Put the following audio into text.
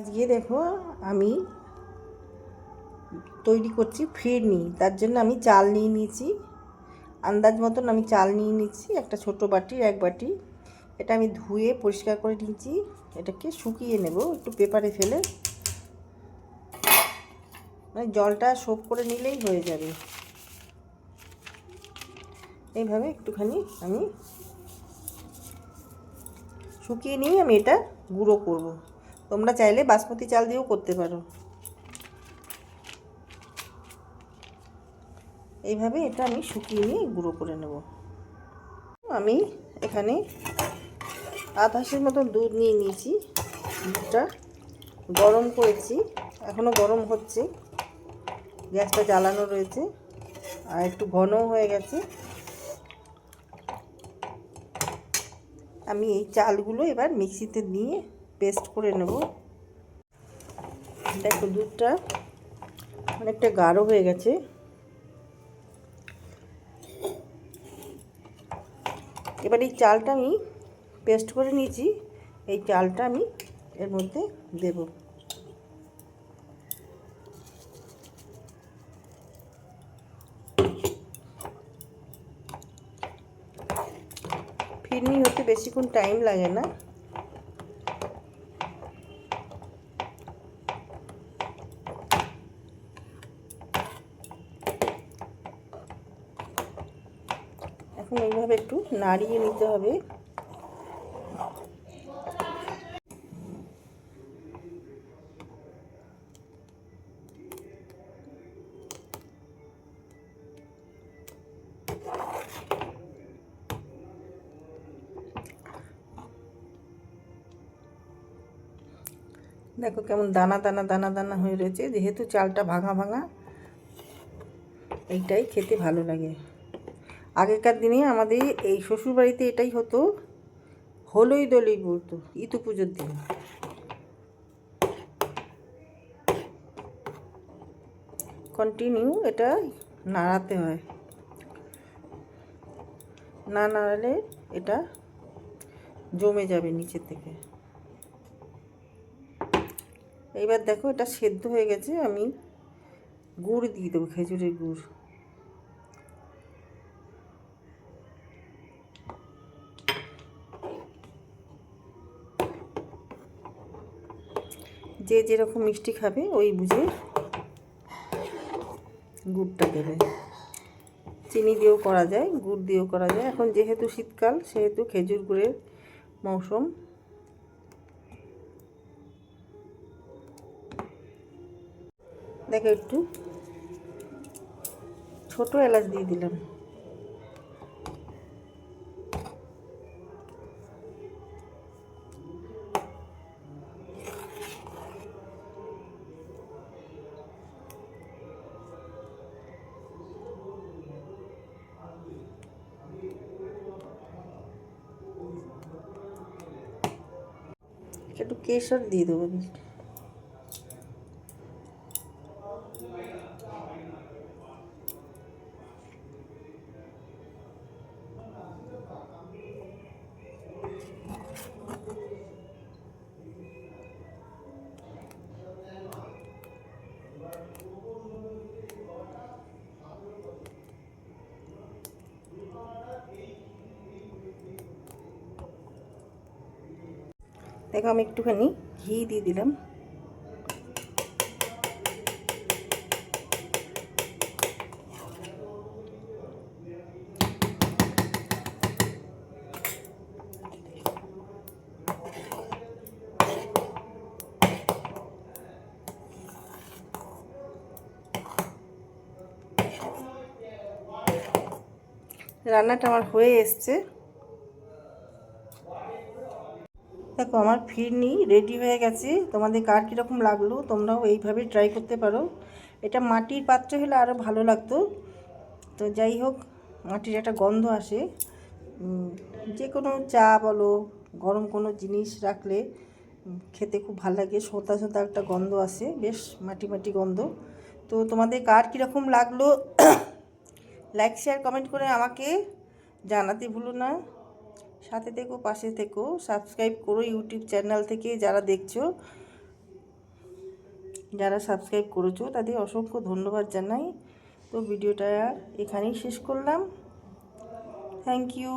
আজকে দেখো আমি তৈরি করছি ফিরনি। তার জন্য আমি চাল নিয়ে নিয়েছি, আন্দাজ মতন আমি চাল নিয়ে নিচ্ছি, একটা ছোট বাটির এক বাটি। এটা আমি ধুয়ে পরিষ্কার করে নিয়েছি। এটাকে শুকিয়ে নেব একটু পেপারে ফেলে, মানে জলটা সোপ করে নিলেই হয়ে যাবে। এইভাবে একটুখানি আমি শুকিয়ে নিয়ে আমি এটা গুঁড়ো করব। তোমরা চাইলে বাসমতি চাল দিয়েও করতে পারো। এইভাবে এটা আমি শুকিয়ে নিয়ে গুঁড়ো করে নেব। আমি এখানে আধ মতন দুধ নিয়ে নিয়েছি। দুধটা গরম করেছি, এখনও গরম হচ্ছে, গ্যাসটা জ্বালানো রয়েছে আর একটু ঘনও হয়ে গেছে। আমি এই চালগুলো এবার মিক্সিতে নিয়ে পেস্ট করে নেব। দেখো দুধটা অনেকটা গাঢ় হয়ে গেছে। এবার এই চালটা আমি পেস্ট করে নিয়েছি, এই চালটা আমি এর মধ্যে দেব। ফিরনি হতে বেশিক্ষণ টাইম লাগে না। এখন এইভাবে একটু নাড়িয়ে নিতে হবে। দেখো কেমন দানা দানা দানা দানা হয়ে রয়েছে। যেহেতু চালটা ভাঙা ভাঙা, এইটাই খেতে ভালো লাগে। আগেকার দিনে আমাদের এই শ্বশুরবাড়িতে এটাই হতো, হলুই দলই বলতো ইতু পুজোর দিন। কন্টিনিউ এটা নাড়াতে হয়, না নাড়ালে এটা জমে যাবে নিচে থেকে। এইবার দেখো এটা সেদ্ধ হয়ে গেছে। আমি গুড় দিয়ে দেবো, খেজুরের গুড়। যে যেরকম মিষ্টি খাবে ওই বুঝে গুড়টা দেবে। চিনি দিয়েও করা যায়, গুড় দিয়েও করা যায়। এখন যেহেতু শীতকাল সেহেতু খেজুর গুড়ের মৌসুম। দেখো একটু ছোট এলাচ দিয়ে দিলাম। একটু কেশর দিয়ে দেবো আমি। দেখো আমি একটুখানি ঘি দিয়ে দিলাম। রান্নাটা আমার হয়ে এসছে। দেখো আমার ফিরনি রেডি হয়ে গেছে। তোমাদের কার কীরকম লাগলো তোমরাও এইভাবে ট্রাই করতে পারো। এটা মাটির পাত্রে হলে আরও ভালো লাগতো। তো যাই হোক, মাটির একটা গন্ধ আসে। যে কোনো চা বলো, গরম কোনো জিনিস রাখলে খেতে খুব ভালো লাগে। সোঁতা সোঁতা একটা গন্ধ আসে, বেশ মাটি মাটি গন্ধ। তো তোমাদের কার কীরকম লাগলো লাইক শেয়ার কমেন্ট করে আমাকে জানাতে ভুলো না। সাথে থেকো, পাশে থেকো, সাবস্ক্রাইব করো ইউটিউব চ্যানেল থেকে যারা দেখছো। যারা সাবস্ক্রাইব করেছো তাদের অসংখ্য ধন্যবাদ জানাই। তো ভিডিওটা এখানেই শেষ করলাম। Thank you.